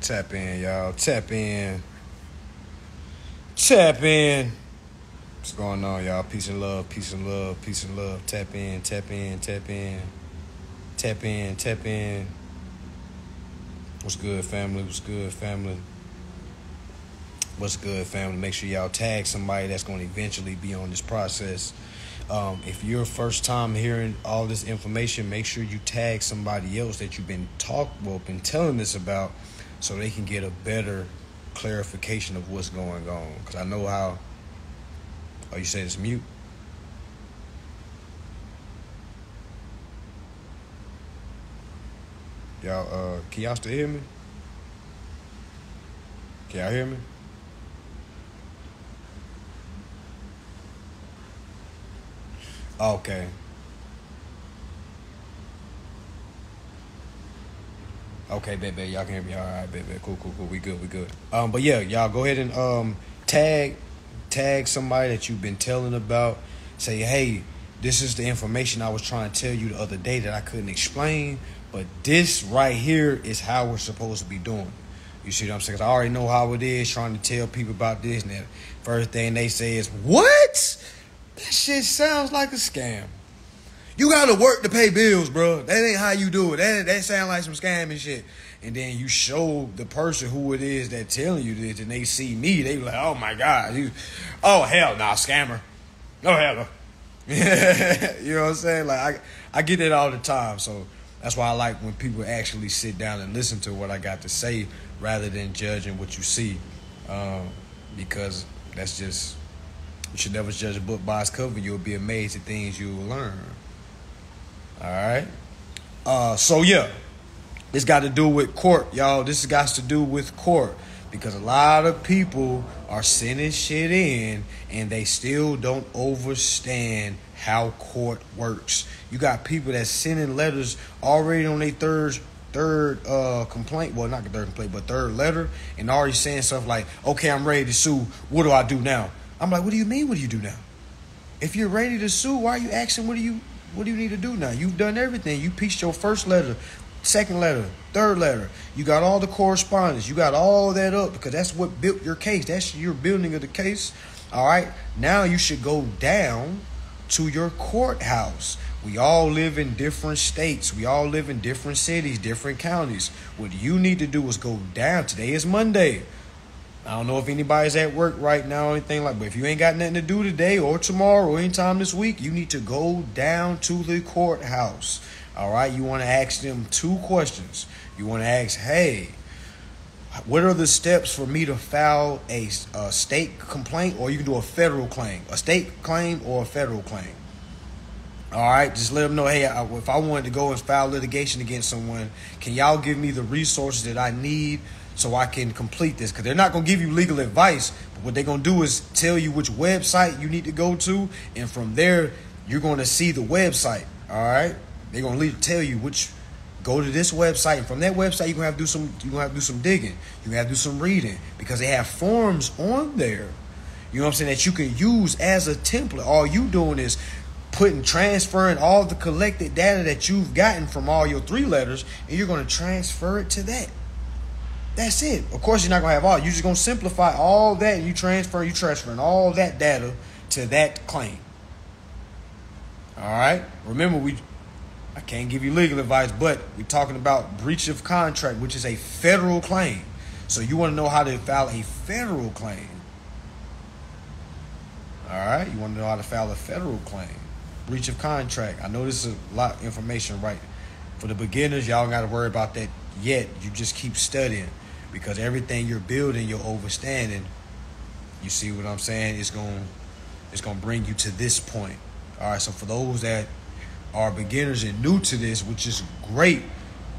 Tap in, y'all. Tap in. Tap in. What's going on, y'all? Peace and love, peace and love, peace and love. Tap in, tap in, tap in. Tap in, tap in. What's good, family? What's good, family? What's good, family? Make sure y'all tag somebody that's going to eventually be on this process. If you're first time hearing all this information, make sure you tag somebody else that you've been been telling this about, so they can get a better clarification of what's going on. Because I know how. Oh, you say it's mute? Y'all, can y'all still hear me? Can y'all hear me? Okay. Okay, bet. Y'all can hear me. All right, bet. Cool. We good. But yeah, y'all go ahead and tag somebody that you've been telling about. Say, hey, this is the information I was trying to tell you the other day that I couldn't explain, but this right here is how we're supposed to be doing. You see what I'm saying? 'Cause I already know how it is trying to tell people about this, and that first thing they say is, what? That shit sounds like a scam. You gotta work to pay bills, bro. That ain't how you do it. That sound like some scam and shit. And then you show the person who it is that telling you this, and they see me, they be like, oh my God. Oh hell nah, scammer. Oh hell no. You know what I'm saying? Like I get that all the time. So that's why I like when people actually sit down and listen to what I got to say rather than judging what you see. Because that's just, you should never judge a book by its cover. You'll be amazed at things you'll learn. All right. So yeah, this got to do with court, y'all. This has got to do with court, because a lot of people are sending shit in and they still don't understand how court works. You got people that's sending letters already on their third complaint. Well, not the third complaint, but third letter, and already saying stuff like, okay, I'm ready to sue. What do I do now? I'm like, what do you mean, what do you do now? If you're ready to sue, why are you asking what do you need to do now? You've done everything. You pieced your first letter, second letter, third letter. You got all the correspondence. You got all that up, because that's what built your case. That's your building of the case. All right. Now you should go down to your courthouse. We all live in different states. We all live in different cities, different counties. What you need to do is go down. Today is Monday. I don't know if anybody's at work right now or anything like that, but if you ain't got nothing to do today or tomorrow or anytime this week, you need to go down to the courthouse. All right? You want to ask them two questions. You want to ask, hey, what are the steps for me to file a state complaint, or you can do a federal claim, a state claim or a federal claim? All right, just let them know, hey, if I wanted to go and file litigation against someone, can y'all give me the resources that I need so I can complete this? Because they're not going to give you legal advice, but what they're going to do is tell you which website you need to go to, and from there, you're going to see the website, all right? They're going to tell you go to this website, and from that website, you're going to have to do some digging. You're going to have to do some reading, because they have forms on there, you know what I'm saying, that you can use as a template. All you doing is transferring all the collected data that you've gotten from all your 3 letters, and you're going to transfer it to that. That's it. Of course, you're not going to have all. You're just going to simplify all that, and you're transferring all that data to that claim. All right? Remember, I can't give you legal advice, but we're talking about breach of contract, which is a federal claim. So you want to know how to file a federal claim. All right? You want to know how to file a federal claim. Breach of contract. I know this is a lot of information, right? For the beginners, y'all got to worry about that yet. You just keep studying, because everything you're building, you're overstanding. You see what I'm saying? It's going to bring you to this point. All right, so for those that are beginners and new to this, which is great,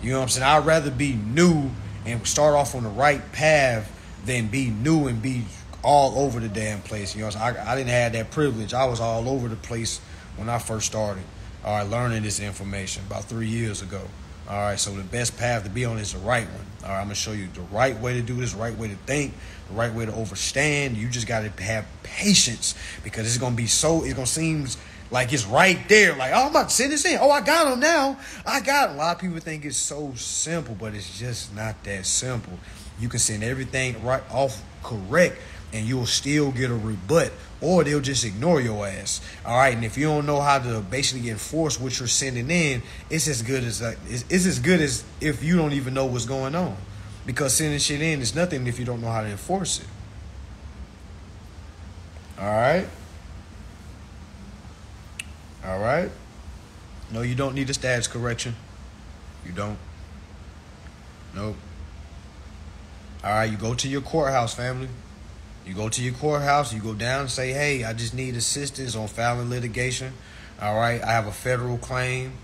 you know what I'm saying? I'd rather be new and start off on the right path than be new and be all over the damn place. You know what I'm saying? I didn't have that privilege. I was all over the place when I first started, all right, learning this information about 3 years ago. All right, so the best path to be on is the right one. All right, I'm going to show you the right way to do this, the right way to think, the right way to understand. You just got to have patience, because it's going to seem like it's right there. Like, oh, I'm about to send this in. Oh, I got them now. I got them. A lot of people think it's so simple, but it's just not that simple. You can send everything right off correct, and you'll still get a rebut, or they'll just ignore your ass. All right, and if you don't know how to basically enforce what you're sending in, it's as good as if you don't even know what's going on, because sending shit in is nothing if you don't know how to enforce it. All right. All right. No, you don't need a status correction. You don't. Nope. All right, you go to your courthouse, family. You go to your courthouse, you go down and say, hey, I just need assistance on filing litigation. All right, I have a federal claim.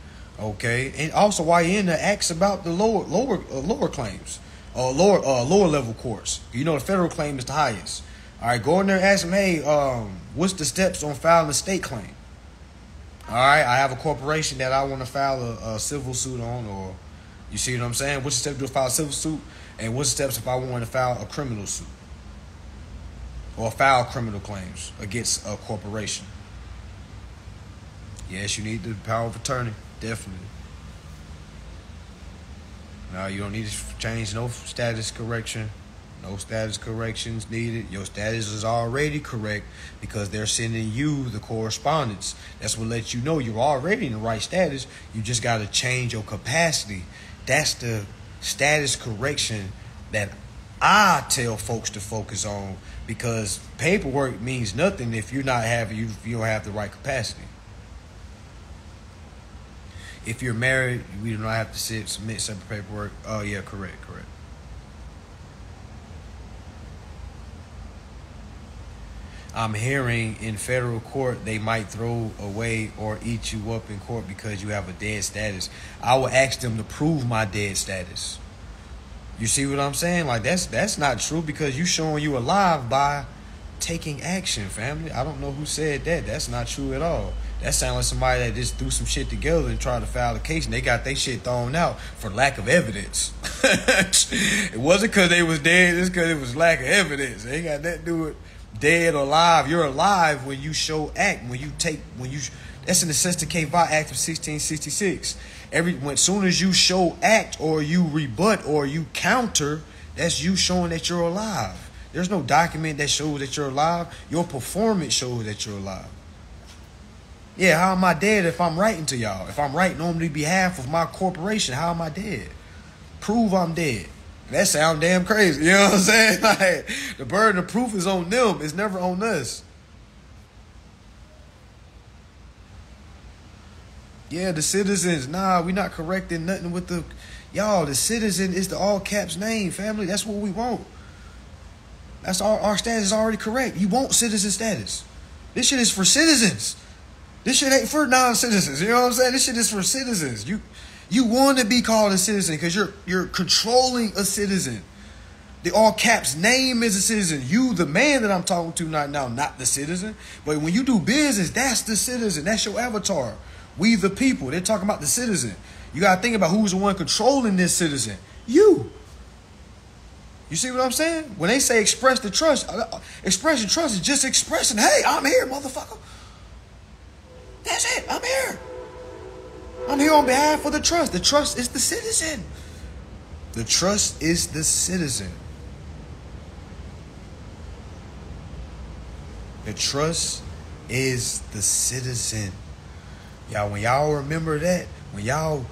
Okay. And also, while you're in there, ask about the lower claims, lower level courts. You know, the federal claim is the highest. All right, go in there and ask them, hey, what's the steps on filing a state claim? All right, I have a corporation that I want to file a civil suit on, or you see what I'm saying? What's the steps to file a civil suit? And what's the steps if I want to file a criminal suit? Or file criminal claims against a corporation? Yes, you need the power of attorney, definitely. Now, you don't need to change no status correction. No status corrections needed. Your status is already correct because they're sending you the correspondence. That's what lets you know you're already in the right status. You just got to change your capacity. That's the status correction that I tell folks to focus on, because paperwork means nothing if you don't have the right capacity. If you're married, we do not have to submit separate paperwork. Oh yeah, correct. I'm hearing in federal court they might throw away or eat you up in court because you have a dead status. I will ask them to prove my dead status. You see what I'm saying? Like, that's not true, because you showing you alive by taking action, family. I don't know who said that. That's not true at all. That sounds like somebody that just threw some shit together and tried to file a case, and they got their shit thrown out for lack of evidence. It wasn't because they was dead. It's because it was lack of evidence. They ain't got that to do with dead or alive. You're alive when you show act. That's in the Sestakeva Act of 1666. As soon as you show act, or you rebut, or you counter, that's you showing that you're alive. There's no document that shows that you're alive. Your performance shows that you're alive. Yeah, how am I dead if I'm writing to y'all? If I'm writing on behalf of my corporation, how am I dead? Prove I'm dead. That sound damn crazy. You know what I'm saying? Like, the burden of proof is on them. It's never on us. Yeah, the citizens. Nah, we not correcting nothing with the... Y'all, the citizen is the all caps name, family. That's what we want. That's our status is already correct. You want citizen status. This shit is for citizens. This shit ain't for non-citizens. You know what I'm saying? This shit is for citizens. You want to be called a citizen because you're controlling a citizen. The all caps name is a citizen. You, the man that I'm talking to right now, not the citizen. But when you do business, that's the citizen. That's your avatar. We the people. They're talking about the citizen. You got to think about who's the one controlling this citizen. You. You see what I'm saying? When they say express the trust, expressing trust is just expressing, hey, I'm here, motherfucker. That's it. I'm here. I'm here on behalf of the trust. The trust is the citizen. The trust is the citizen. The trust is the citizen. Y'all, when y'all remember that, when y'all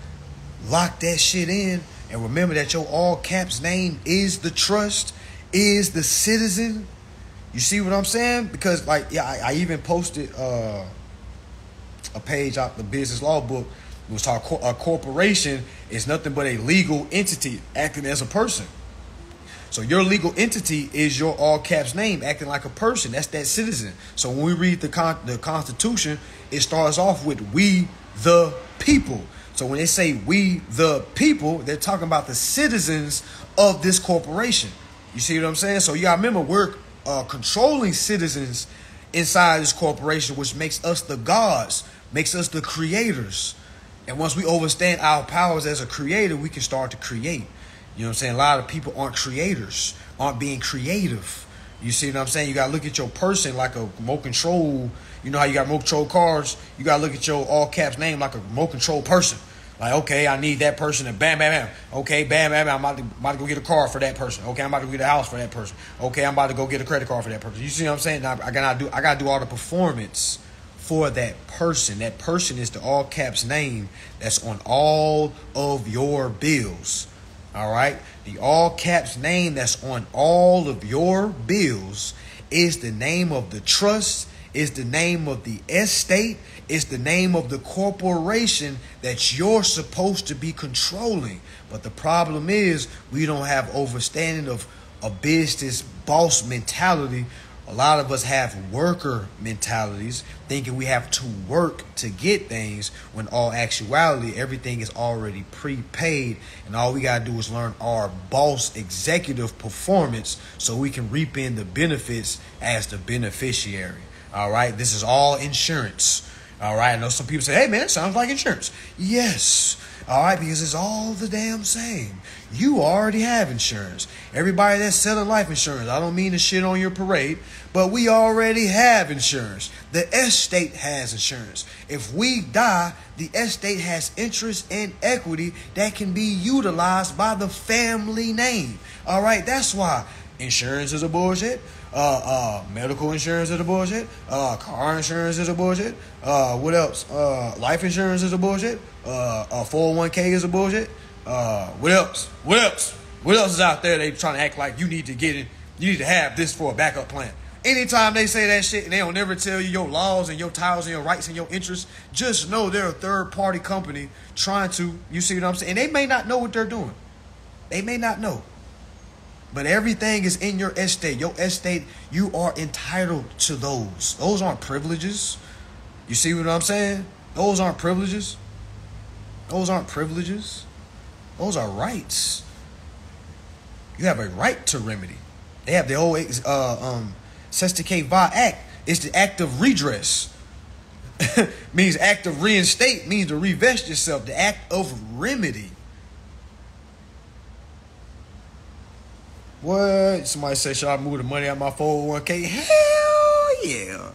lock that shit in, and remember that your all caps name is the trust, is the citizen. You see what I'm saying? Because, like, yeah, I even posted a page out the business law book. It was called a corporation is nothing but a legal entity acting as a person. So your legal entity is your all caps name acting like a person. That's that citizen. So when we read the Constitution, it starts off with we the people. So when they say we the people, they're talking about the citizens of this corporation. You see what I'm saying? So you gotta remember, we're controlling citizens inside this corporation, which makes us the gods, makes us the creators. And once we understand our powers as a creator, we can start to create. You know what I'm saying? A lot of people aren't creators, aren't being creative. You see what I'm saying? You got to look at your person like a remote control. You know how you got remote control cars? You got to look at your all caps name like a remote control person. Like, okay, I need that person, and bam, bam, bam. Okay, bam, bam, bam. I'm about to go get a car for that person. Okay, I'm about to go get a house for that person. Okay, I'm about to go get a credit card for that person. You see what I'm saying? I gotta do all the performance for that person. That person is the all caps name that's on all of your bills. All right, the all caps name that's on all of your bills is the name of the trust, is the name of the estate, is the name of the corporation that you're supposed to be controlling. But the problem is we don't have overstanding of a business boss mentality. A lot of us have worker mentalities, thinking we have to work to get things, when all actuality, everything is already prepaid, and all we got to do is learn our boss executive performance so we can reap in the benefits as the beneficiary. All right, this is all insurance. All right, I know some people say, hey man, it sounds like insurance. Yes. All right, because it's all the damn same. You already have insurance. Everybody that's selling life insurance, I don't mean to shit on your parade, but we already have insurance. The estate has insurance. If we die, the estate has interest and equity that can be utilized by the family name. All right, that's why insurance is a bullshit. Medical insurance is a bullshit. Car insurance is a bullshit. What else? Life insurance is a bullshit. 401k is a bullshit. What else? What else? What else is out there? They trying to act like you need to get it. You need to have this for a backup plan. Anytime they say that shit and they don't never tell you your laws and your titles and your rights and your interests, just know they're a third party company trying to, you see what I'm saying? And they may not know what they're doing. They may not know. But everything is in your estate. Your estate, you are entitled to those. Those aren't privileges. You see what I'm saying? Those aren't privileges. Those aren't privileges. Those are rights. You have a right to remedy. They have the whole Sesticate Va Act. It's the act of redress. Means act of reinstate. Means to revest yourself. The act of remedy. What? Somebody said, should I move the money out my 401k? Hell yeah.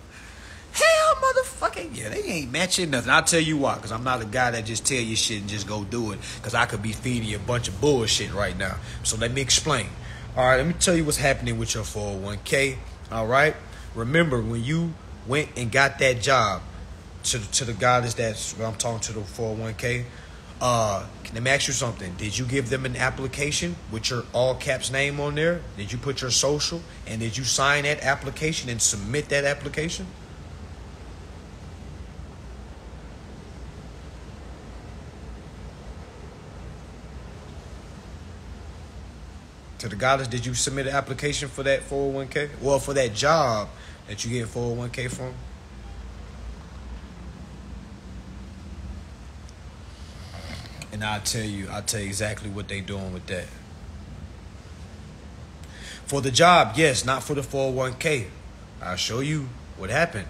Hell motherfucking yeah. They ain't matching nothing. I'll tell you why. Because I'm not a guy that just tell you shit and just go do it. Because I could be feeding you a bunch of bullshit right now. So let me explain. All right, let me tell you what's happening with your 401k. All right. Remember, when you went and got that job, to the guy that's I'm talking to, the 401k, let me ask you something. Did you give them an application with your all caps name on there? Did you put your social? And did you sign that application and submit that application? To the goddess, did you submit an application for that 401k? Well, for that job that you get 401k from? And I'll tell you exactly what they doing with that. For the job, yes, not for the 401k. I'll show you what happened.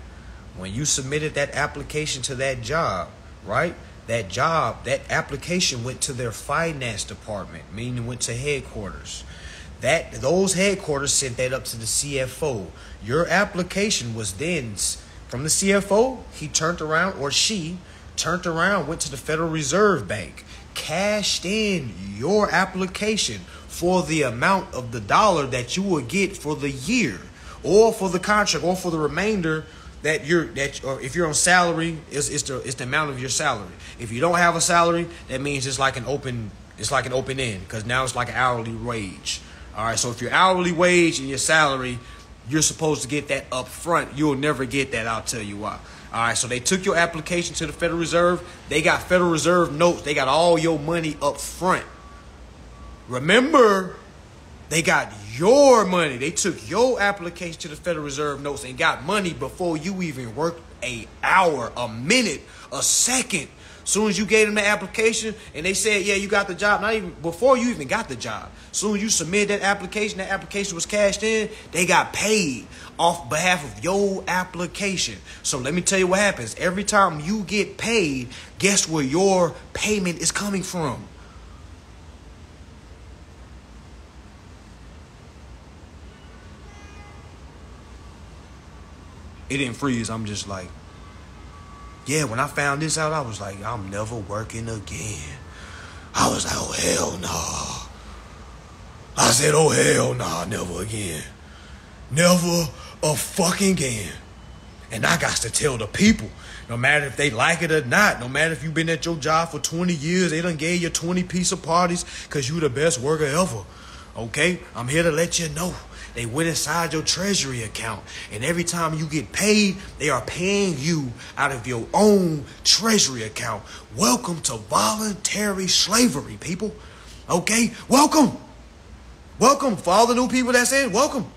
When you submitted that application to that job, right? That job, that application went to their finance department, meaning went to headquarters. Those headquarters sent that up to the CFO. Your application was then from the CFO. He turned around, or she turned around, went to the Federal Reserve Bank, cashed in your application for the amount of the dollar that you will get for the year, or for the contract, or for the remainder or if you're on salary, it's the amount of your salary. If you don't have a salary, that means it's like an open end, because now it's like an hourly wage. All right, so if your hourly wage and your salary, you're supposed to get that up front. You'll never get that. I'll tell you why. All right, so they took your application to the Federal Reserve. They got Federal Reserve notes. They got all your money up front. Remember, they got your money. They took your application to the Federal Reserve notes and got money before you even worked an hour, a minute, a second. Soon as you gave them the application and they said, yeah, you got the job, not even before you even got the job. Soon as you submitted that application was cashed in, they got paid off behalf of your application. So let me tell you what happens. Every time you get paid, guess where your payment is coming from? It didn't freeze. I'm just like, Yeah, when I found this out, I was like, I'm never working again. I was like, oh, hell nah. I said, oh, hell nah, never again. Never a fucking again. And I got to tell the people, no matter if they like it or not, no matter if you've been at your job for 20 years, they done gave you 20 piece of parties because you the best worker ever. Okay? I'm here to let you know. They went inside your treasury account. And every time you get paid, they are paying you out of your own treasury account. Welcome to voluntary slavery, people. Okay? Welcome. Welcome. For all the new people that's in, welcome.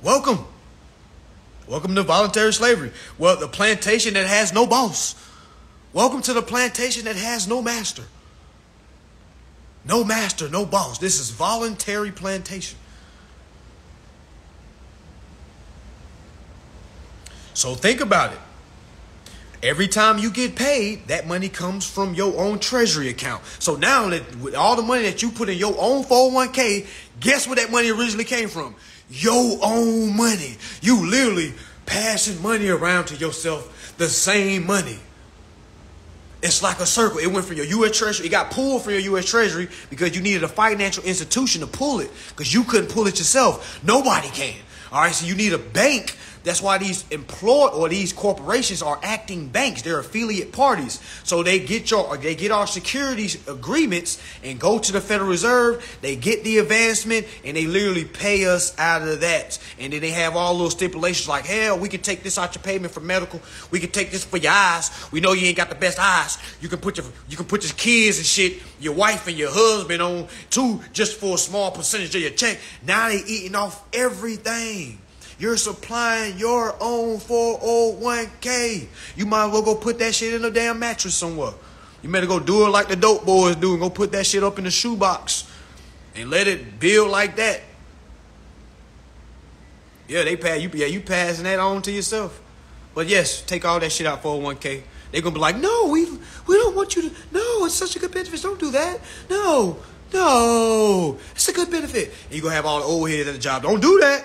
Welcome. Welcome to voluntary slavery. Well, the plantation that has no boss. Welcome to the plantation that has no master. No master, no boss. This is voluntary plantation. So think about it. Every time you get paid, that money comes from your own treasury account. So now that with all the money that you put in your own 401k, guess where that money originally came from? Your own money. You literally passing money around to yourself, the same money. It's like a circle. It went from your U.S. Treasury. It got pulled from your U.S. Treasury because you needed a financial institution to pull it because you couldn't pull it yourself. Nobody can. All right, so you need a bank. That's why these these corporations are acting banks. They're affiliate parties. So they get our securities agreements and go to the Federal Reserve. They get the advancement and they literally pay us out of that. And then they have all those stipulations like, hell, we can take this out your payment for medical. We can take this for your eyes. We know you ain't got the best eyes. You can put your kids and shit, your wife and your husband on too, just for a small percentage of your check. Now they eating off everything. You're supplying your own 401k. You might as well go put that shit in a damn mattress somewhere. You better go do it like the dope boys do and go put that shit up in the shoebox and let it build like that. Yeah, they pass you. Yeah, you passing that on to yourself. But yes, take all that shit out 401k. They're gonna be like, no, we don't want you to. No, it's such a good benefit. Don't do that. No, it's a good benefit. And you gonna have all the old heads at the job. Don't do that.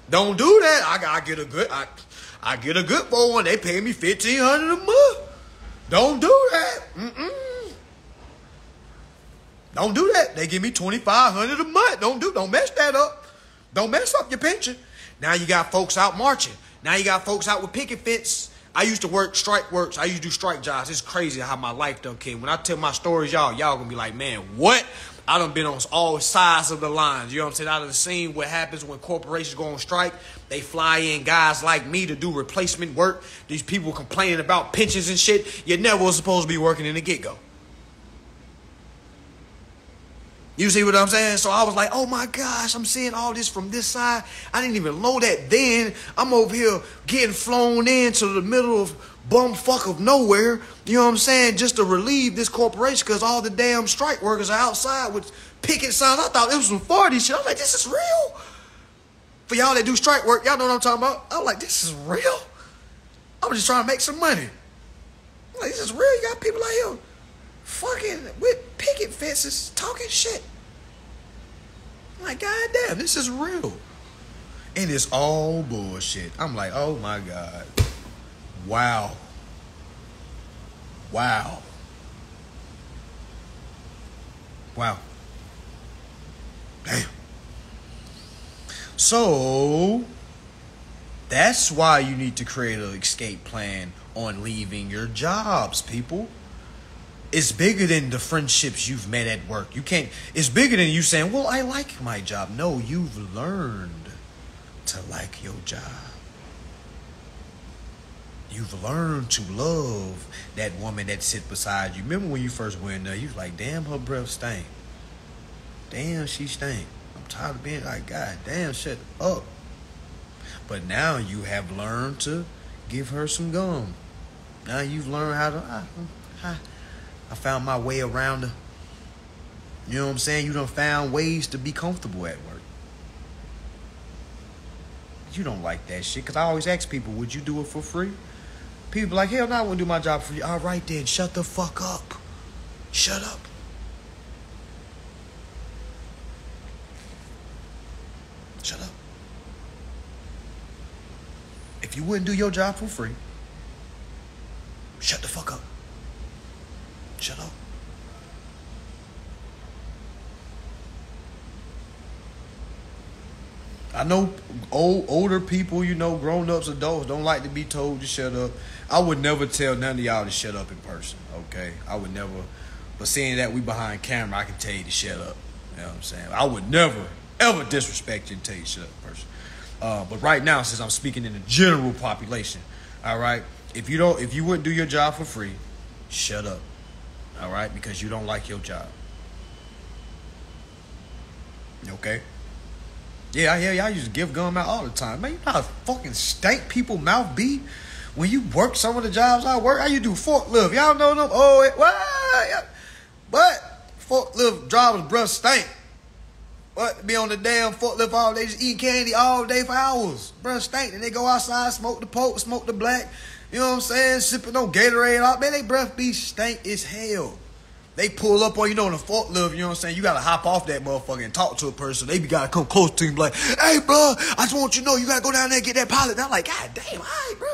Don't do that. I get a good 401. They pay me $1,500 a month. Don't do that. Don't do that. They give me $2,500 a month. Don't mess that up. Don't mess up your pension. Now you got folks out marching. Now you got folks out with picket fence. I used to work strike works. I used to do strike jobs. It's crazy how my life done came. When I tell my stories, y'all gonna be like, man, what? I done been on all sides of the lines. You know what I'm saying? I done seen what happens when corporations go on strike. They fly in guys like me to do replacement work. These people complaining about pensions and shit. You never was supposed to be working in the get-go. You see what I'm saying? So I was like, oh my gosh, I'm seeing all this from this side. I didn't even know that then. I'm over here getting flown into the middle of bumfuck of nowhere, you know what I'm saying, just to relieve this corporation because all the damn strike workers are outside with picket signs. I thought it was some 40 shit. I'm like, this is real? For y'all that do strike work, y'all know what I'm talking about. I'm like, this is real? I'm just trying to make some money. I'm like, this is real? You got people out here fucking with picket fences talking shit. I'm like, God damn, this is real. And it's all bullshit. I'm like, oh my God. Wow. Wow. Damn. So, that's why you need to create an escape plan on leaving your jobs, people. It's bigger than the friendships you've met at work. It's bigger than you saying, well, I like my job. No, you've learned to like your job. You've learned to love that woman that sit beside you. Remember when you first went in there, you was like, damn, her breath stank. Damn, she stank. I'm tired of being like, God damn, shut up. But now you have learned to give her some gum. Now you've learned how to, I found my way around her. You know what I'm saying? You done found ways to be comfortable at work. You don't like that shit. Because I always ask people, would you do it for free? People be like, hell no, I wouldn't do my job for free. All right then, shut the fuck up. Shut up. Shut up. If you wouldn't do your job for free, Shut up. I know older people, you know, grown-ups, adults don't like to be told to shut up. I would never tell none of y'all to shut up in person, okay? I would never. But seeing that we behind camera, I can tell you to shut up. You know what I'm saying? I would never, ever disrespect you and tell you to shut up in person. But right now, since I'm speaking in the general population, all right, if you wouldn't do your job for free, shut up, all right, because you don't like your job. Okay? Yeah, I used to give gum out all the time. Man, you know how fucking stank people mouth be? When you work some of the jobs I work, how you do forklift? Y'all know them? Oh, what? But forklift drivers, bruh, stink. But be on the damn forklift all day, just eating candy all day for hours. Bruh, stink. And they go outside, smoke the poke, smoke the black. You know what I'm saying? Sipping on Gatorade out. Man, they breath be stank as hell. They pull up on, you know, in a forklift, you know what I'm saying? You got to hop off that motherfucker and talk to a person. They got to come close to him like, hey, bro, I just want you to know you got to go down there and get that pilot. And I'm like, God damn, all right, bro.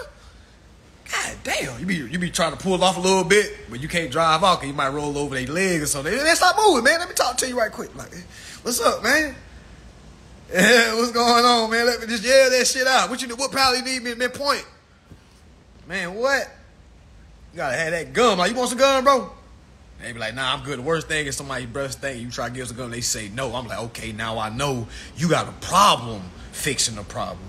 God damn. You be trying to pull off a little bit, but you can't drive off because you might roll over their leg or something. They stop moving, man. Let me talk to you right quick. Like, what's up, man? Yeah, what's going on, man? Let me just yell that shit out. What pilot you need me at that point? Man, what? You got to have that gum. Like, you want some gum, bro? They be like, nah, I'm good. The worst thing is somebody's breath stink. You try to give us a gun, they say no. I'm like, okay, now I know you got a problem fixing the problem.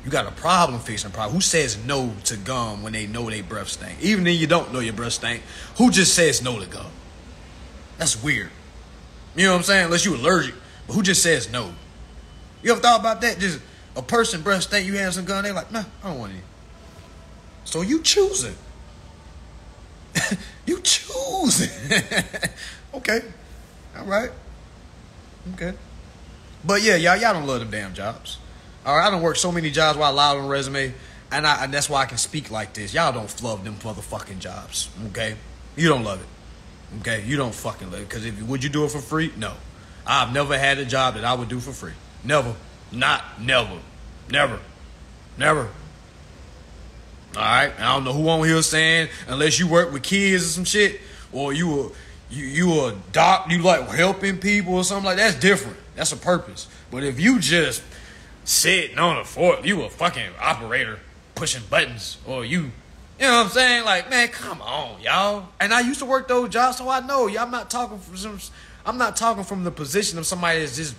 You got a problem fixing the problem. Who says no to gum when they know they breath stink? Even if you don't know your breath stink, who just says no to gum? That's weird. You know what I'm saying? Unless you're allergic. But who just says no? You ever thought about that? Just a person breath stink, you have some gum, they like, nah, I don't want any. So you choose it. You choose it. Okay. All right. Okay. But yeah, y'all don't love them damn jobs. All right, I done worked so many jobs while I lied on the resume, and that's why I can speak like this. Y'all don't love them motherfucking jobs, okay? You don't love it, okay? You don't fucking love it, because would you do it for free? No. I've never had a job that I would do for free. Never. Never. All right, I don't know who on here saying unless you work with kids or some shit, or you a doc, you like helping people or something like that, that's different. That's a purpose. But if you just sitting on a fork, you a fucking operator pushing buttons, or you know what I'm saying? Like, man, come on, y'all. And I used to work those jobs, so I know. I'm not talking from the position of somebody that's just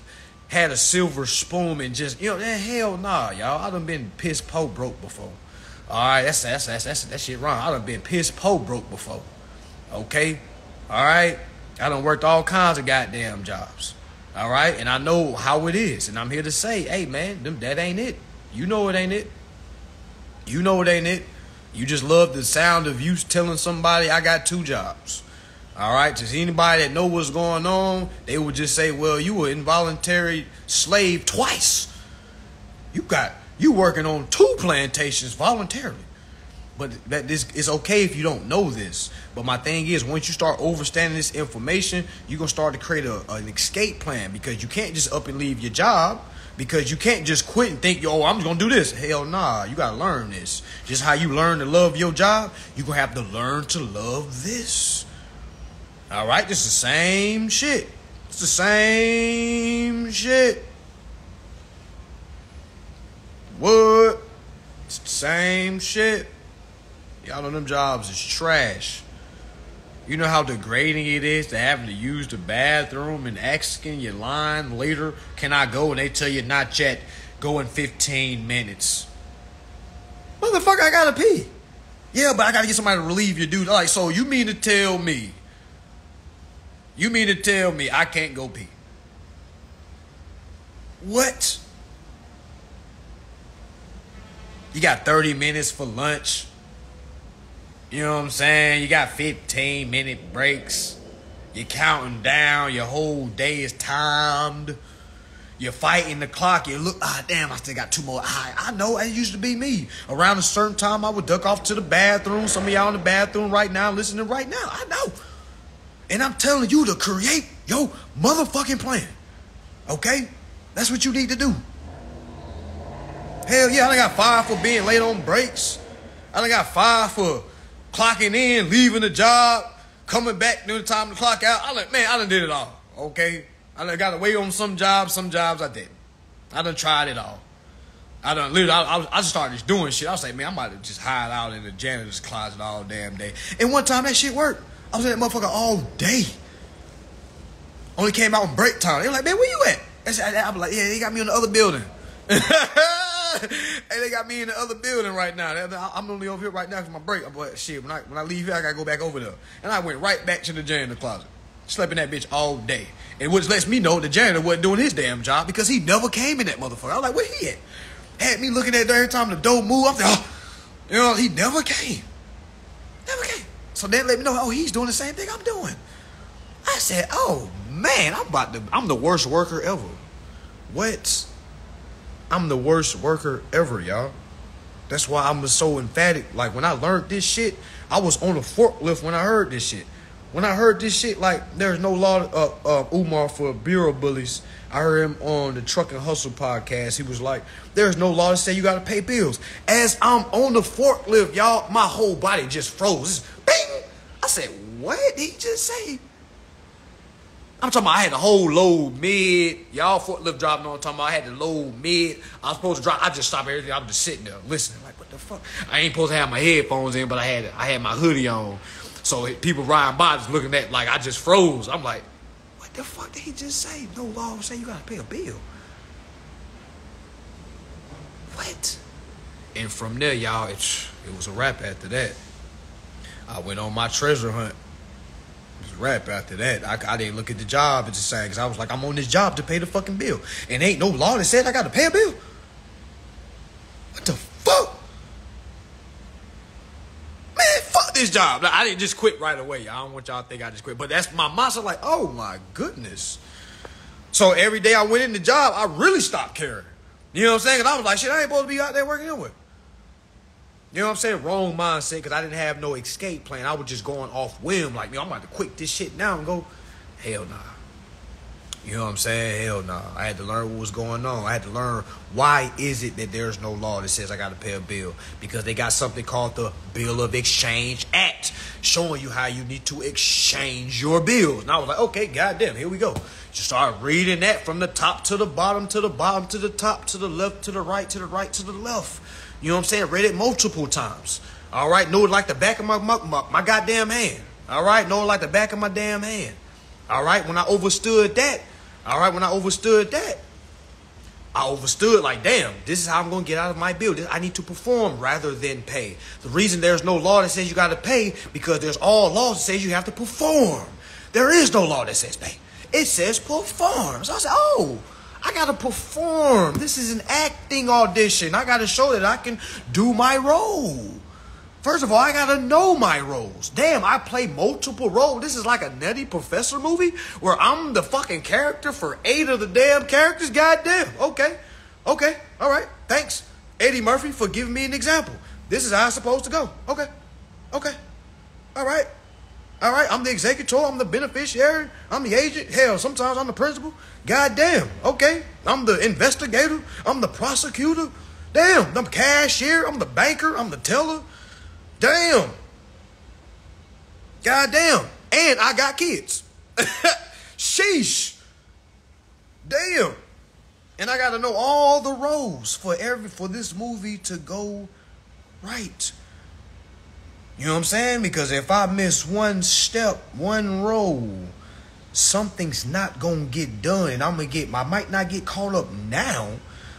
had a silver spoon and just, you know, hell nah, y'all. I done been piss po broke before. All right, that's that shit wrong. I done been piss po broke before. Okay? All right? I done worked all kinds of goddamn jobs. All right? And I know how it is. And I'm here to say, hey, man, that ain't it. You know it ain't it. You know it ain't it. You just love the sound of you telling somebody I got 2 jobs. All right? Just anybody that know what's going on, they would just say, well, you were involuntary slave twice. You working on 2 plantations voluntarily. But it's okay if you don't know this. But my thing is, once you start understanding this information, you're going to start to create an escape plan, because you can't just up and leave your job, because you can't just quit and think, yo, I'm just going to do this. Hell nah, you got to learn this. Just how you learn to love your job, you're going to have to learn to love this. All right? It's the same shit. It's the same shit. What? It's the same shit. Y'all know them jobs is trash. You know how degrading it is to having to use the bathroom and asking your line later, can I go? And they tell you not yet. Go in 15 minutes. Motherfucker, I gotta pee. Yeah, but I gotta get somebody to relieve your dude. Like, so you mean to tell me I can't go pee? What? You got 30 minutes for lunch. You know what I'm saying? You got 15-minute breaks. You're counting down. Your whole day is timed. You're fighting the clock. You look, damn, I still got 2 more. I know, it used to be me. Around a certain time, I would duck off to the bathroom. Some of y'all in the bathroom right now, listening right now. I know. And I'm telling you to create your motherfucking plan. Okay? That's what you need to do. Hell yeah, I done got 5 for being late on breaks. I done got 5 for clocking in, leaving the job, coming back during the time to clock out. I done did it all. Okay, I done got away on some jobs I didn't. I done tried it all. I just started just doing shit. I was like, man, I might have just hide out in the janitor's closet all damn day. And one time that shit worked. I was in that motherfucker all day. Only came out in break time. They were like, man, where you at? I was like, yeah, they got me in the other building. Hey, they got me in the other building right now. I'm only over here right now for my break. But shit, when I leave here, I gotta go back over there. And I went right back to the janitor closet. Slept in that bitch all day. And which lets me know the janitor wasn't doing his damn job because he never came in that motherfucker. I was like, where he at? Had me looking at there every time the door moved. I'm like, oh, he never came. Never came. So that let me know, he's doing the same thing I'm doing. I said, oh man, I'm the worst worker ever. What? I'm the worst worker ever, y'all. That's why I'm so emphatic. Like when I learned this shit, I was on a forklift when I heard this shit. When I heard this shit, like there's no law Umar for bureau bullies. I heard him on the Truck and Hustle podcast. He was like, there's no law to say you got to pay bills. As I'm on the forklift, y'all, my whole body just froze. Bing! I said, what did he just say? I'm talking about I had the whole load mid. Y'all forklift driving on. I'm talking about I had the load mid. I was supposed to drive. I just stopped everything. I'm just sitting there listening. Like, what the fuck? I ain't supposed to have my headphones in, but I had my hoodie on. So people riding by just looking at like I just froze. I'm like, what the fuck did he just say? No law say you gotta pay a bill. What? And from there, y'all, it was a wrap after that. I went on my treasure hunt. It was a wrap after that. I didn't look at the job as the same because I was like, I'm on this job to pay the fucking bill. And ain't no law that said I gotta pay a bill. What the fuck? Man, fuck this job. Like, I didn't just quit right away. I don't want y'all to think I just quit. But that's my mindset. Like, oh my goodness. So every day I went in the job, I really stopped caring. You know what I'm saying? Because I was like, shit, I ain't supposed to be out there working anyway. You know what I'm saying? Wrong mindset because I didn't have no escape plan. I was just going off whim. Like, I'm about to quit this shit now and go, hell nah. You know what I'm saying? Hell nah. I had to learn what was going on. I had to learn why is it that there's no law that says I got to pay a bill. Because they got something called the Bill of Exchange Act showing you how you need to exchange your bills. And I was like, okay, goddamn, here we go. Just start reading that from the top to the bottom, to the bottom, to the top, to the left, to the right, to the right, to the left. You know what I'm saying? Read it multiple times. All right? Know it like the back of my goddamn hand. All right? Know it like the back of my damn hand. All right? When I understood that, I understood like, damn, this is how I'm going to get out of my bill. I need to perform rather than pay. The reason there's no law that says you got to pay because there's all laws that says you have to perform. There is no law that says pay. It says perform. So I said, oh, I got to perform. This is an acting audition. I got to show that I can do my role. First of all, I got to know my roles. Damn, I play multiple roles. This is like a Nutty Professor movie where I'm the fucking character for 8 of the damn characters. Goddamn. Okay. All right. Thanks, Eddie Murphy, for giving me an example. This is how it's supposed to go. Okay. All right. I'm the executor. I'm the beneficiary. I'm the agent. Hell, sometimes I'm the principal. Goddamn. Okay. I'm the investigator. I'm the prosecutor. Damn. I'm the cashier. I'm the banker. I'm the teller. Damn. Goddamn. And I got kids. Sheesh. Damn. And I got to know all the roles for this movie to go right. You know what I'm saying? Because if I miss one step, one role, something's not going to get done. I might not get caught up now,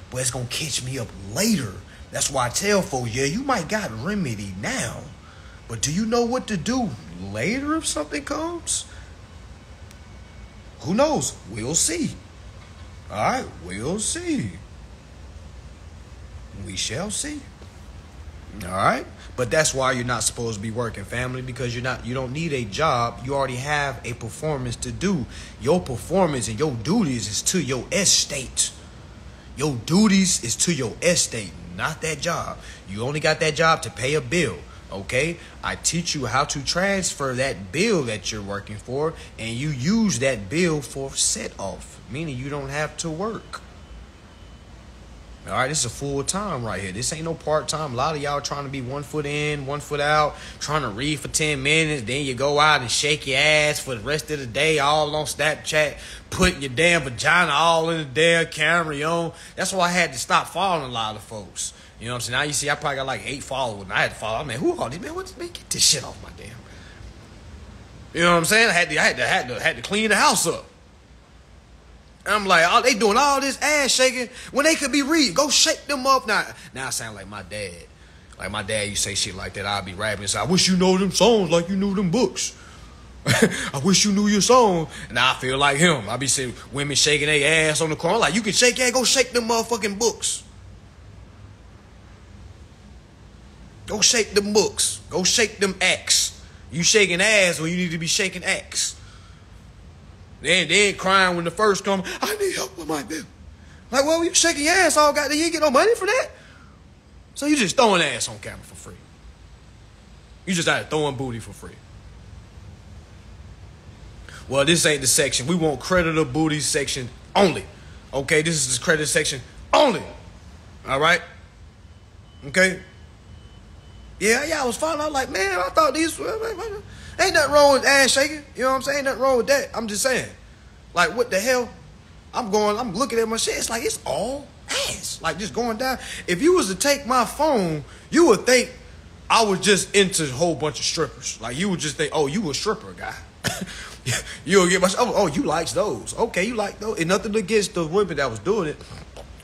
but it's going to catch me up later. That's why I tell folks, yeah, you might got remedy now, but do you know what to do later if something comes? Who knows? We'll see. All right, we'll see. We shall see. All right? But that's why you're not supposed to be working, family, because you don't need a job. You already have a performance to do. Your performance and your duties is to your estate. Your duties is to your estate, not that job. You only got that job to pay a bill, okay? I teach you how to transfer that bill that you're working for, and you use that bill for set off, meaning you don't have to work. All right, this is a full time right here. This ain't no part time. A lot of y'all trying to be 1 foot in, 1 foot out, trying to read for 10 minutes. Then you go out and shake your ass for the rest of the day, all on Snapchat, putting your damn vagina all in the damn camera, yo. That's why I had to stop following a lot of folks. You know what I'm saying? Now you see, I probably got like 8 followers, and I had to follow. Man, who are these man? Man, get this shit off my damn. You know what I'm saying? I had to clean the house up. And I'm like, oh, they doing all this ass shaking when they could be reading. Go shake them up. Now I sound like my dad. Like my dad, you say shit like that, I'll be rapping. So I wish you know them songs like you knew them books. I wish you knew your song. And I feel like him. I be saying women shaking their ass on the corner. Like, you can shake your ass, go shake them motherfucking books. Go shake them books. Go shake them acts. You shaking ass when you need to be shaking acts. They ain't crying when the first come, I need help with my bill. Like, well, you shaking your ass all goddamn, you ain't get no money for that? So you just throwing ass on camera for free. You just out throwing booty for free. Well, this ain't the section. We want creditor booty section only. Okay, this is the creditor section only. All right? Okay? Yeah, I was fine. I was like, man, I thought these... Ain't nothing wrong with ass shaking. You know what I'm saying? Ain't nothing wrong with that. I'm just saying. Like, what the hell? I'm looking at my shit. It's like, it's all ass. Like, just going down. If you was to take my phone, you would think I was just into a whole bunch of strippers. Like, you would just think, oh, you a stripper guy. You'll get my... Oh, you likes those. Okay, you like those. And nothing against the women that was doing it.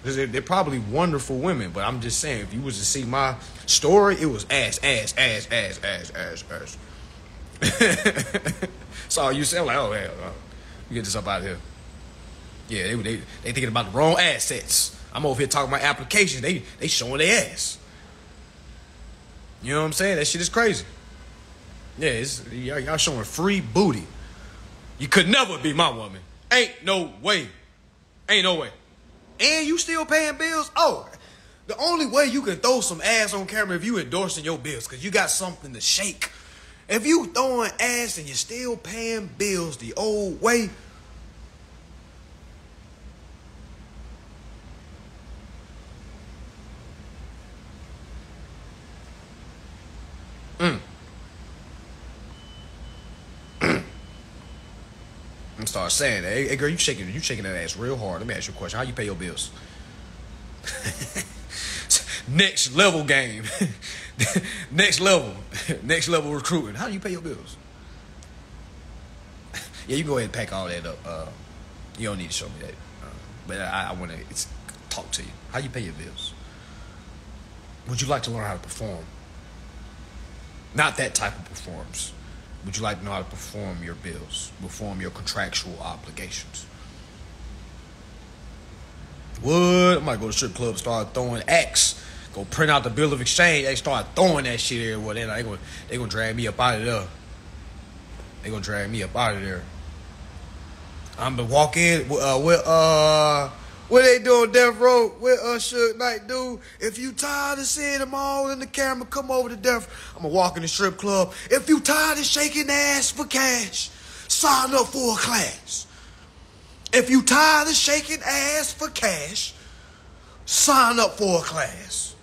Because they're probably wonderful women. But I'm just saying, if you was to see my story, it was ass. So you say, like, oh, hell, you get this up out of here. Yeah, they thinking about the wrong assets. I'm over here talking about applications. They showing their ass. You know what I'm saying? That shit is crazy. Yeah, y'all showing free booty. You could never be my woman. Ain't no way. Ain't no way. And you still paying bills? Oh, the only way you can throw some ass on camera if you endorsing your bills, because you got something to shake. If you throwing ass and you're still paying bills the old way, I'm start saying that. Hey girl, you shaking that ass real hard. Let me ask you a question. How you pay your bills? Next level game. Next level recruiting. How do you pay your bills? Yeah, you go ahead and pack all that up. You don't need to show me that. But I want to talk to you. How you pay your bills? Would you like to learn how to perform? Not that type of performance. Would you like to know how to perform your bills? Perform your contractual obligations? What? I might go to strip club and start throwing acts. Go print out the bill of exchange. They start throwing that shit everywhere. They gonna drag me up out of there. They gonna drag me up out of there. I'm gonna walk in what they doing Death Row? What Suge Knight do? If you tired of seeing them all in the camera, come over to Death. I'm gonna walk in the strip club. If you tired of shaking ass for cash, sign up for a class. If you tired of shaking ass for cash, sign up for a class.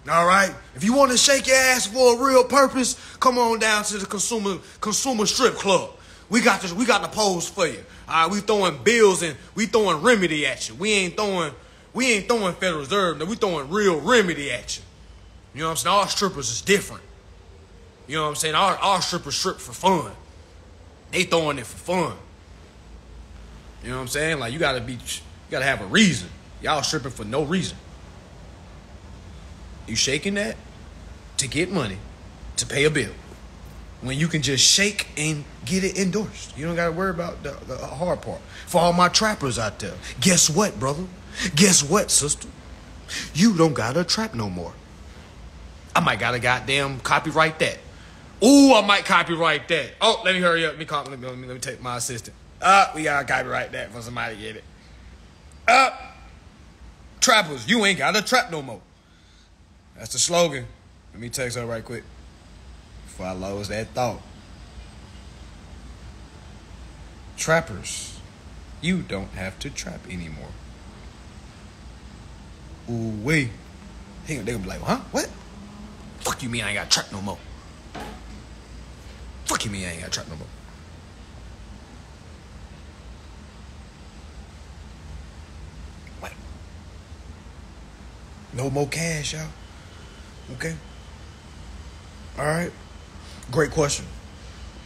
All right? If you want to shake your ass for a real purpose, come on down to the consumer strip club. We got the pose for you. All right, we throwing bills and we throwing remedy at you. We ain't throwing Federal Reserve. No, we throwing real remedy at you. You know what I'm saying? Our strippers is different. You know what I'm saying? Our strippers strip for fun. They throwing it for fun. You know what I'm saying? Like, you gotta have a reason. Y'all stripping for no reason. You shaking that to get money to pay a bill, when you can just shake and get it endorsed. You don't got to worry about the hard part. For all my trappers out there, guess what, brother? Guess what, sister? You don't got to trap no more. I might got to goddamn copyright that. Ooh, I might copyright that. Oh, let me hurry up. Let me take my assistant. We got to copyright that for somebody to get it. Trappers, you ain't got to trap no more. That's the slogan. Let me text her right quick before I lose that thought. Trappers, you don't have to trap anymore. Ooh, wait. They gonna be like, huh? What? Fuck you mean I ain't got trap no more. Fuck you mean I ain't got trap no more. What? No more cash, y'all. Okay. All right. Great question.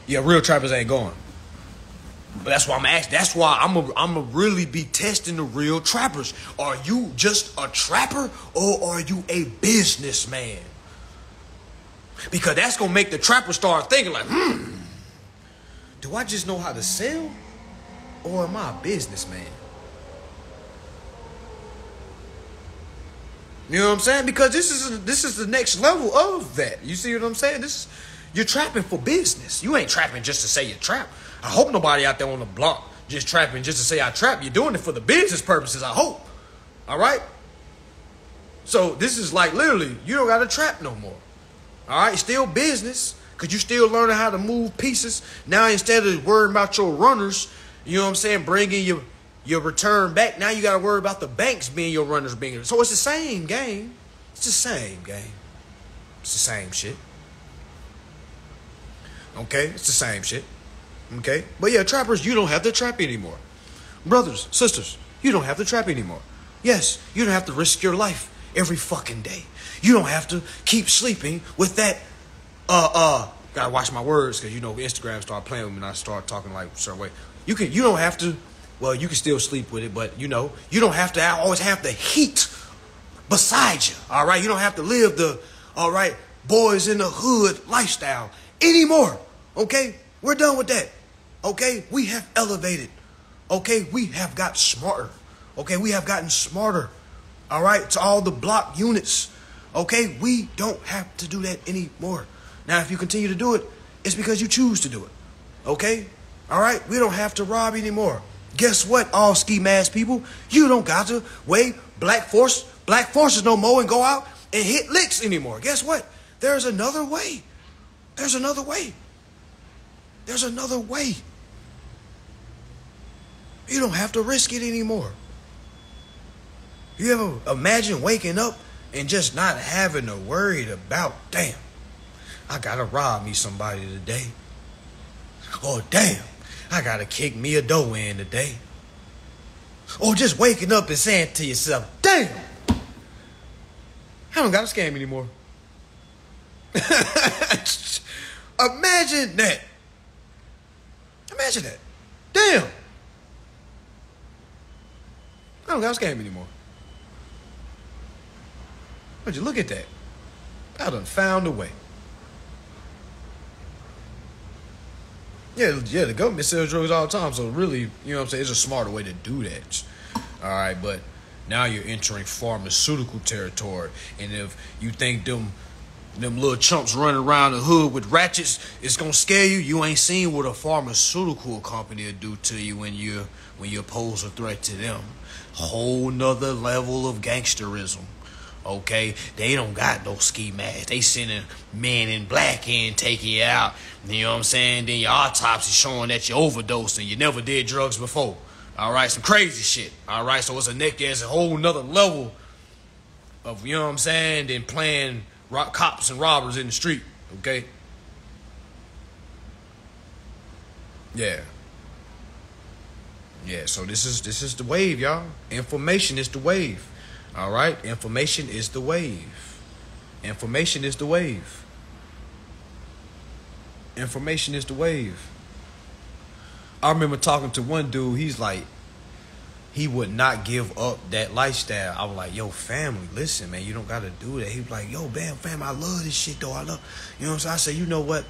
Yeah, real trappers ain't going. But that's why I'm asking. That's why I'm a really be testing the real trappers. Are you just a trapper or are you a businessman? Because that's gonna make the trapper start thinking like, do I just know how to sell, or am I a businessman? You know what I'm saying? Because this is the next level of that. You see what I'm saying? You're trapping for business. You ain't trapping just to say you trap. I hope nobody out there on the block just trapping just to say I trap. You're doing it for the business purposes, I hope. All right? So this is like literally, you don't got to trap no more. All right? Still business, because you still learning how to move pieces. Now instead of worrying about your runners, you know what I'm saying, bringing your return back, now you got to worry about the banks being your runners being. So it's the same game. It's the same game. It's the same shit. Okay? It's the same shit. Okay? But yeah, trappers, you don't have to trap anymore. Brothers, sisters, you don't have to trap anymore. Yes, you don't have to risk your life every fucking day. You don't have to keep sleeping with that, gotta watch my words, because you know Instagram start playing with me and I start talking like a certain way. You don't have to, well, you can still sleep with it, but you know, you don't have to always have the heat beside you, all right? You don't have to live the, all right, boys in the hood lifestyle anymore, okay? We're done with that, okay? We have elevated, okay? We have got smarter, okay? We have gotten smarter, all right? To all the block units, okay? We don't have to do that anymore. Now, if you continue to do it, it's because you choose to do it, okay? All right? We don't have to rob anymore. Guess what, all ski mask people? You don't got to wave black forces no more and go out and hit licks anymore. Guess what? There's another way. There's another way. There's another way. You don't have to risk it anymore. You ever imagine waking up and just not having to worry about, damn, I gotta rob me somebody today. Or damn, I gotta kick me a dough in today. Or just waking up and saying to yourself, damn, I don't gotta scam anymore. Imagine that. Imagine that. Damn. I don't gotta scam anymore. Would you look at that? I done found a way. Yeah, the government sells drugs all the time, so really, you know what I'm saying, it's a smarter way to do that. All right, but now you're entering pharmaceutical territory, and if you think them little chumps running around the hood with ratchets is gonna scare you, you ain't seen what a pharmaceutical company will do to you when you pose a threat to them. Whole nother level of gangsterism. Okay, they don't got no ski masks. They sending men in black in, taking you out. You know what I'm saying? Then your autopsy showing that you overdosed and you never did drugs before. All right, some crazy shit. All right, so there's a whole nother level of, you know what I'm saying, than playing cops and robbers in the street. Okay. Yeah. Yeah. So this is the wave, y'all. Information is the wave. All right, information is the wave. Information is the wave. Information is the wave. I remember talking to one dude, he's like, he would not give up that lifestyle. I was like, yo, family, listen, man, you don't got to do that. He was like, yo, fam, I love this shit, though. You know what I'm saying? I said, you know what?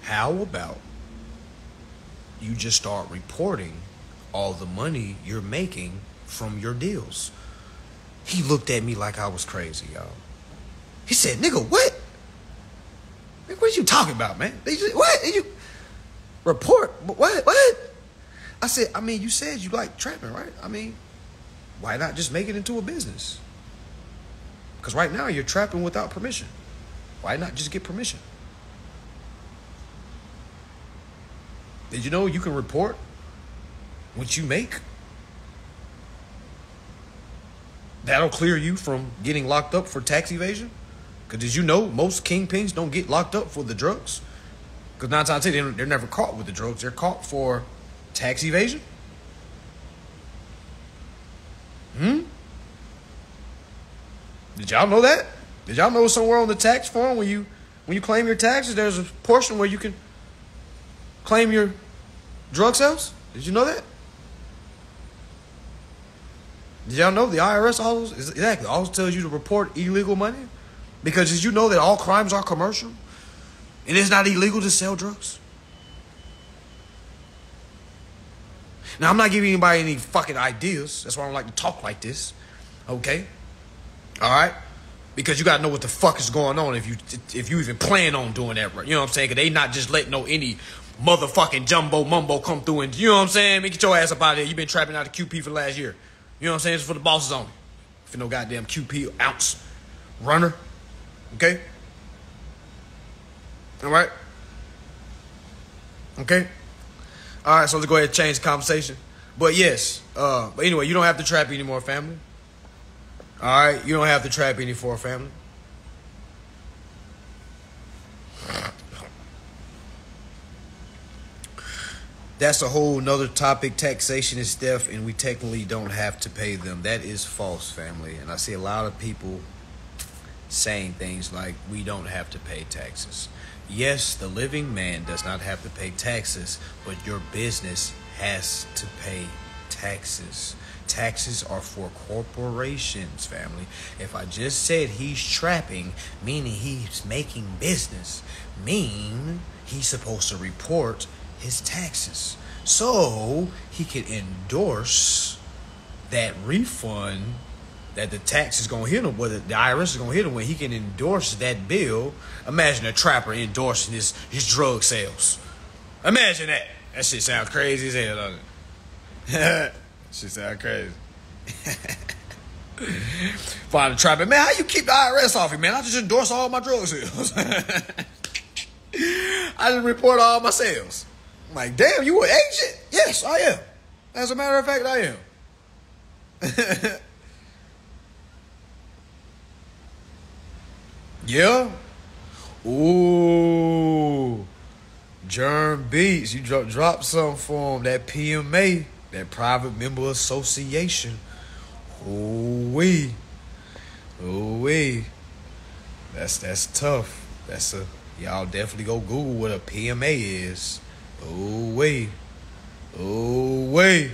How about you just start reporting all the money you're making from your deals? He looked at me like I was crazy, y'all. He said, nigga, what? What are you talking about, man? What? You report? What? I said, I mean, you said you like trapping, right? I mean, why not just make it into a business? Because right now you're trapping without permission. Why not just get permission? Did you know you can report what you make That'll clear you from getting locked up for tax evasion. Because did you know most kingpins don't get locked up for the drugs? Because 9 times out of 10, they're never caught with the drugs. They're caught for tax evasion. Did y'all know that? Did y'all know somewhere on the tax form when you claim your taxes, there's a portion where you can claim your drug sales? Did you know that? Did y'all know the IRS always tells you to report illegal money? Because did you know that all crimes are commercial? And it's not illegal to sell drugs? Now, I'm not giving anybody any fucking ideas. That's why I don't like to talk like this. Okay? All right? Because you got to know what the fuck is going on if you even plan on doing that. You know what I'm saying? Because they not just letting any motherfucking jumbo mumbo come through and, you know what I'm saying? Get your ass up out of there. You been trapping out of QP for the last year. You know what I'm saying? It's for the bosses only. If you no goddamn QP ounce runner. Okay? All right? Okay? All right, so let's go ahead and change the conversation. But yes, but anyway, you don't have to trap anymore, family. All right? You don't have to trap anymore, family. That's a whole nother topic. Taxation is theft, and we technically don't have to pay them. That is false, family. And I see a lot of people saying things like, we don't have to pay taxes. Yes, the living man does not have to pay taxes, but your business has to pay taxes. Taxes are for corporations, family. If I just said he's trapping, meaning he's making business, mean he's supposed to report his taxes, so he can endorse that refund that the tax is going to hit him, whether the IRS is going to hit him, when he can endorse that bill. Imagine a trapper endorsing his drug sales. Imagine that. That shit sounds crazy as hell, doesn't it? Shit sounds crazy. Find a trapper, man, how you keep the IRS off you, man? I just endorse all my drug sales. I just report all my sales. I'm like, damn, you an agent? Yes, I am. As a matter of fact, I am. Yeah. Ooh. Germ Beats, you drop something for him. That PMA, that Private Member Association. Ooh-wee. Ooh-wee. That's tough. Y'all definitely go Google what a PMA is. Ooh-wee. Ooh-wee.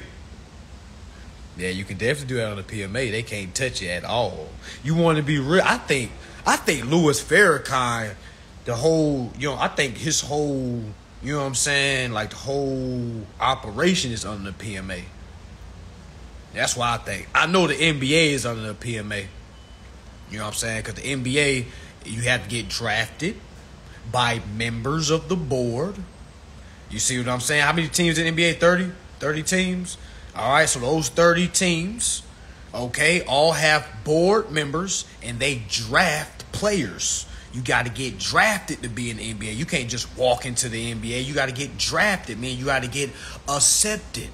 Yeah, you can definitely do that on a PMA. They can't touch you at all. You want to be real? I think Louis Farrakhan, I think his whole, you know what I'm saying, like the whole operation is under the PMA. That's why I think. I know the NBA is under the PMA. You know what I'm saying? Because the NBA, you have to get drafted by members of the board. You see what I'm saying? How many teams in the NBA? 30? 30 teams? All right, so those 30 teams, okay, all have board members, and they draft players. You got to get drafted to be in the NBA. You can't just walk into the NBA. You got to get drafted, man. You got to get accepted.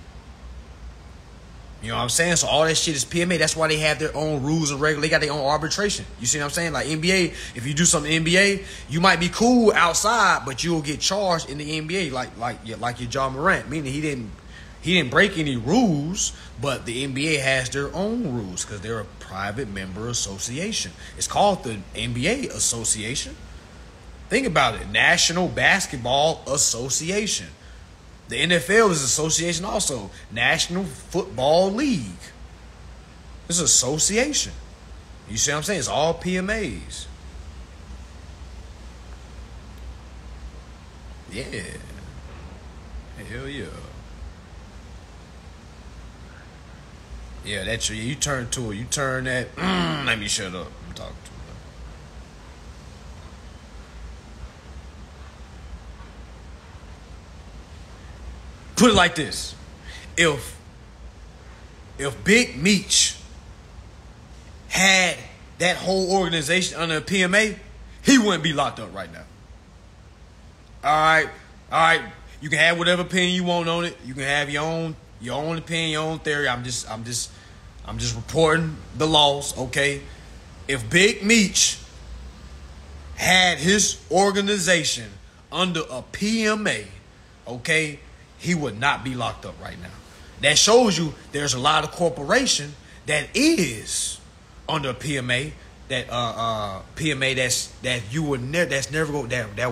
You know what I'm saying? So all that shit is PMA. That's why they have their own rules and regulations. They got their own arbitration. You see what I'm saying? Like NBA, if you do something in the NBA, you might be cool outside, but you'll get charged in the NBA like your John Morant. Meaning he didn't break any rules, but the NBA has their own rules because they're a private member association. It's called the NBA Association. Think about it. National Basketball Association. The NFL is an association also. National Football League. It's an association. You see what I'm saying? It's all PMAs. Yeah. Hell yeah. Yeah, that's true. You turn to it. You turn that. Let me shut up. I'm talking to you. Put it like this. If Big Meech had that whole organization under a PMA, he wouldn't be locked up right now. All right. You can have whatever opinion you want on it. You can have your own opinion, your own theory. I'm I'm just reporting the loss, okay? If Big Meech had his organization under a PMA, okay, he would not be locked up right now. That shows you there's a lot of corporation that is under a PMA that PMA that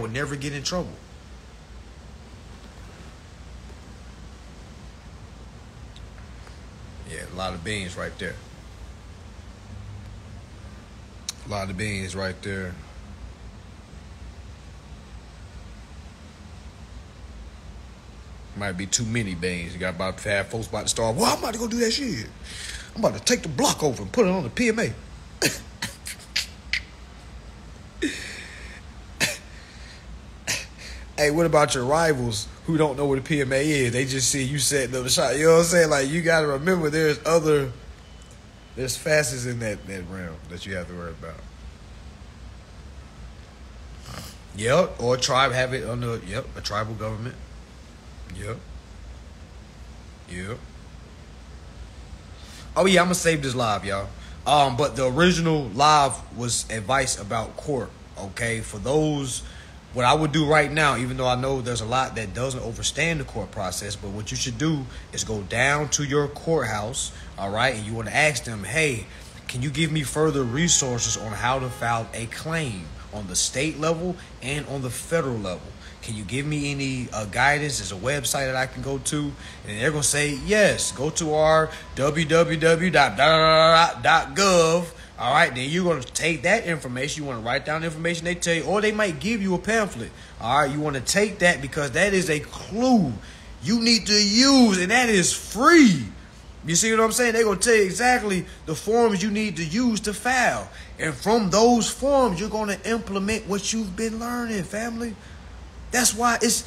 would never get in trouble. Yeah, a lot of beans right there. A lot of beans right there. Might be too many beans. You got about half folks about to start. Well, I'm about to go do that shit. I'm about to take the block over and put it on the PMA. Hey, what about your rivals who don't know what a PMA is? They just see you setting up a shot. You know what I'm saying? Like, you got to remember there's facets in that realm that you have to worry about. Yep, or a tribe have it under, a tribal government. Yep. Oh, yeah, I'm going to save this live, y'all. But the original live was advice about court, okay? For those... What I would do right now, even though I know there's a lot that doesn't understand the court process, but what you should do is go down to your courthouse, all right, and you want to ask them, hey, can you give me further resources on how to file a claim on the state level and on the federal level? Can you give me any guidance? There's a website that I can go to, and they're going to say, yes, go to our www.gov. All right, then you're going to take that information. You want to write down the information they tell you, or they might give you a pamphlet. All right, you want to take that because that is a clue you need to use, and that is free. You see what I'm saying? They're going to tell you exactly the forms you need to use to file. And from those forms, you're going to implement what you've been learning, family. That's why it's...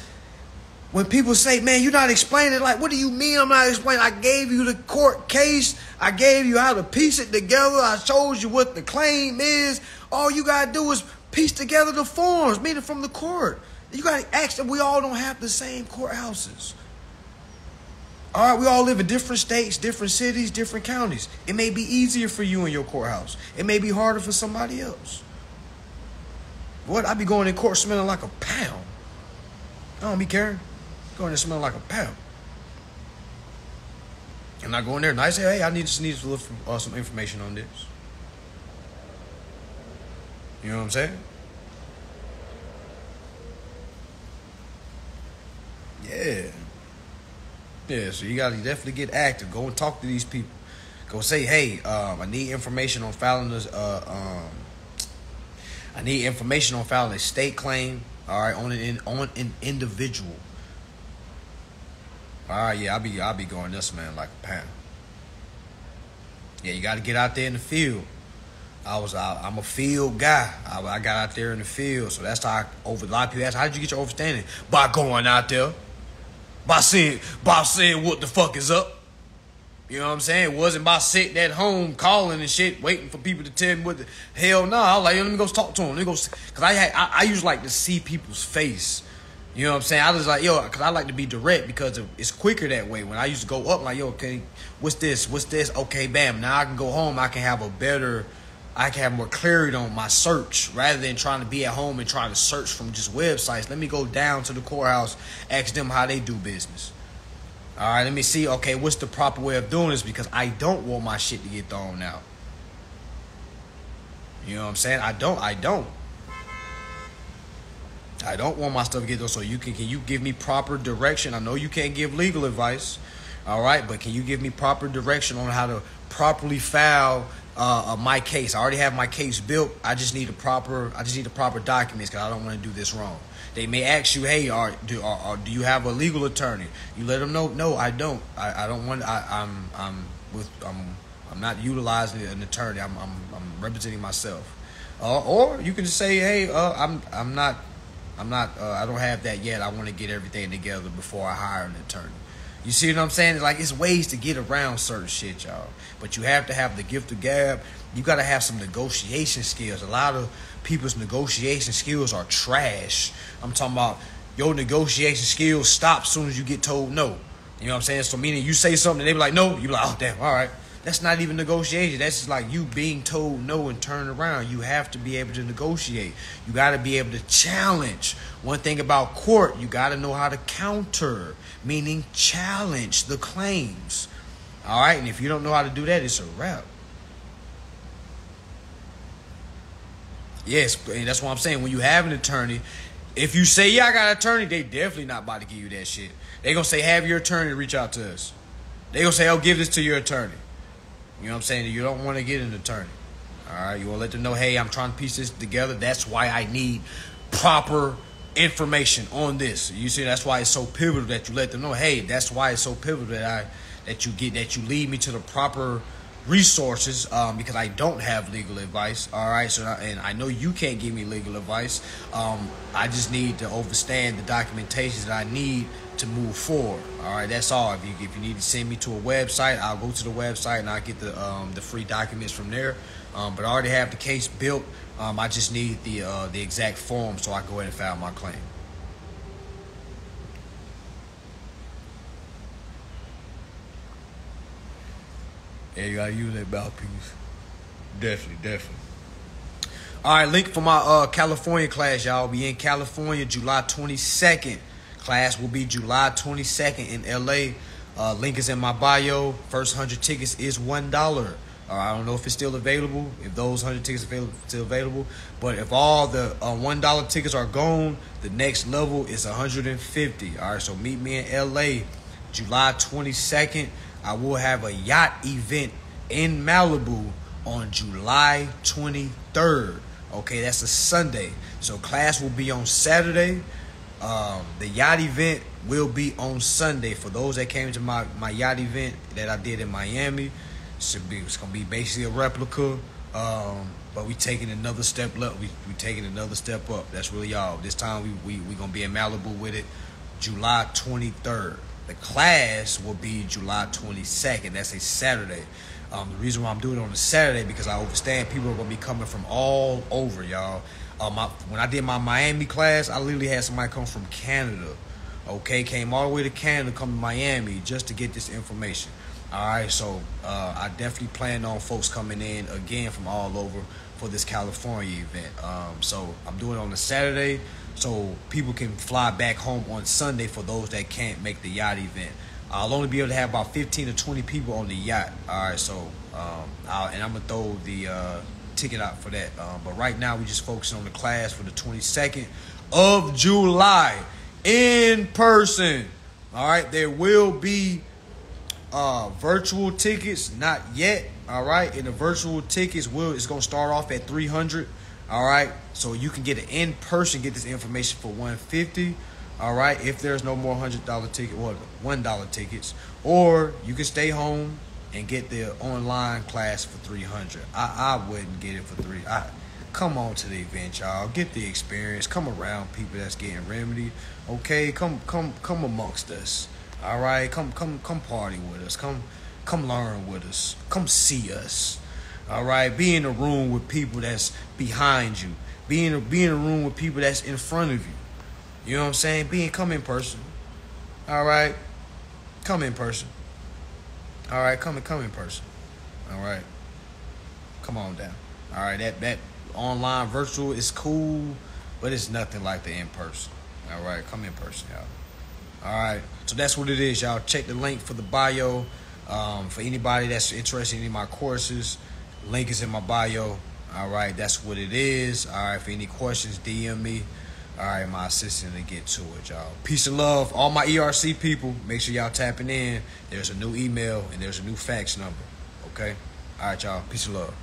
When people say, man, you're not explaining, like, what do you mean I'm not explaining? I gave you the court case. I gave you how to piece it together. I showed you what the claim is. All you got to do is piece together the forms, meaning from the court. You got to ask them. We all don't have the same courthouses. All right, we all live in different states, different cities, different counties. It may be easier for you in your courthouse. It may be harder for somebody else. What? I be going in court smelling like a pound. I don't be caring. Going there smelling like a pound. And I go in there and I say, hey, I just need to look for some information on this. You know what I'm saying? Yeah, so you gotta definitely get active. Go and talk to these people. Go say, hey, I need information on filing this. I need information on filing a state claim. All right, on an individual. All right, yeah, I'll be going this, man, like a pound. Yeah, you got to get out there in the field. I'm a field guy. I got out there in the field, so that's how a lot of people ask, how did you get your understanding? By going out there. By saying what the fuck is up. You know what I'm saying? It wasn't by sitting at home calling and shit, waiting for people to tell me what the hell. No, I was like, let me go talk to them. Because I usually like to see people's face. You know what I'm saying? I was like, because I like to be direct because it's quicker that way. When I used to go up, like, okay, what's this? Okay, bam. Now I can go home. I can have more clarity on my search rather than trying to be at home and trying to search from just websites. Let me go down to the courthouse, ask them how they do business. All right, let me see, okay, what's the proper way of doing this? Because I don't want my shit to get thrown out. You know what I'm saying? I don't want my stuff to get thrown. So can you give me proper direction? I know you can't give legal advice, all right, but can you give me proper direction on how to properly file my case? I already have my case built. I just need the proper documents because I don't want to do this wrong. They may ask you, hey, do you have a legal attorney? You let them know, no, I don't. I don't want. I'm not utilizing an attorney. I'm representing myself. Or you can just say, hey, I'm not. I don't have that yet. I want to get everything together before I hire an attorney. You see what I'm saying? It's like, it's ways to get around certain shit, y'all. But you have to have the gift of gab. You got to have some negotiation skills. A lot of people's negotiation skills are trash. I'm talking about your negotiation skills stop as soon as you get told no. You know what I'm saying? So meaning you say something and they be like, no. You be like, oh, damn, all right. That's not even negotiation. That's just like you being told no and turned around. You have to be able to negotiate. You got to be able to challenge. One thing about court, you got to know how to counter, meaning challenge the claims. All right, and if you don't know how to do that, it's a wrap. Yes, and that's what I'm saying. When you have an attorney, if you say, yeah, I got an attorney, they definitely not about to give you that shit. They going to say, have your attorney reach out to us. They going to say, oh, give this to your attorney. You know what I'm saying? You don't want to get an attorney. All right, you want to let them know, hey, I'm trying to piece this together. That's why I need proper information on this. You see, that's why it's so pivotal that you let them know, hey, that's why it's so pivotal that you lead me to the proper resources, because I don't have legal advice. All right, so and I know you can't give me legal advice. I just need to understand the documentation that I need to move forward. All right, that's all. If you need to send me to a website, I'll go to the website and I'll get the free documents from there. But I already have the case built. I just need the exact form so I can go ahead and file my claim. Yeah, you gotta use that mouthpiece. Definitely. All right, link for my California class, y'all. We in California, July 22nd. Class will be July 22nd in LA. Link is in my bio. First 100 tickets is $1. I don't know if it's still available, if those 100 tickets are still available. But if all the $1 tickets are gone, the next level is 150. All right, so meet me in LA, July 22nd. I will have a yacht event in Malibu on July 23rd. Okay, that's a Sunday. So class will be on Saturday. The yacht event will be on Sunday. For those that came to my yacht event that I did in Miami, it's going to be basically a replica. But we taking another step up. We taking another step up. That's really all. This time we going to be in Malibu with it, July 23rd. The class will be July 22nd. That's a Saturday. The reason why I'm doing it on a Saturday because I understand people are going to be coming from all over, y'all. When I did my Miami class, I literally had somebody come from Canada. Okay, came all the way to Canada, come to Miami just to get this information. All right, so I definitely plan on folks coming in again from all over for this California event. So I'm doing it on a Saturday, so people can fly back home on Sunday for those that can't make the yacht event. I'll only be able to have about 15 to 20 people on the yacht. All right, so and I'm gonna throw the ticket out for that. But right now we just focusing on the class for the 22nd of July in person. All right, there will be virtual tickets, not yet. All right, and the virtual tickets it's gonna start off at $300. All right, so you can get an in-person, get this information for $150. All right, if there's no more $100 ticket or $1 tickets, or you can stay home and get the online class for $300. I wouldn't get it for $300. Come on to the event, y'all. Get the experience. Come around people that's getting remedy. Okay, come amongst us. All right, come party with us. Come learn with us. Come see us. All right, be in a room with people that's behind you. Be in a room with people that's in front of you. You know what I'm saying? Come in person. All right, come in person. All right, come in person. All right, come on down. All right, that online virtual is cool, but it's nothing like the in person. All right, come in person, y'all. All right, so that's what it is, y'all. Check the link for the bio. For anybody that's interested in any of my courses, link is in my bio. All right, that's what it is. All right, for any questions, DM me. All right, my assistant to get to it, y'all. Peace and love. All my ERC people, make sure y'all tapping in. There's a new email and there's a new fax number. Okay? All right, y'all. Peace and love.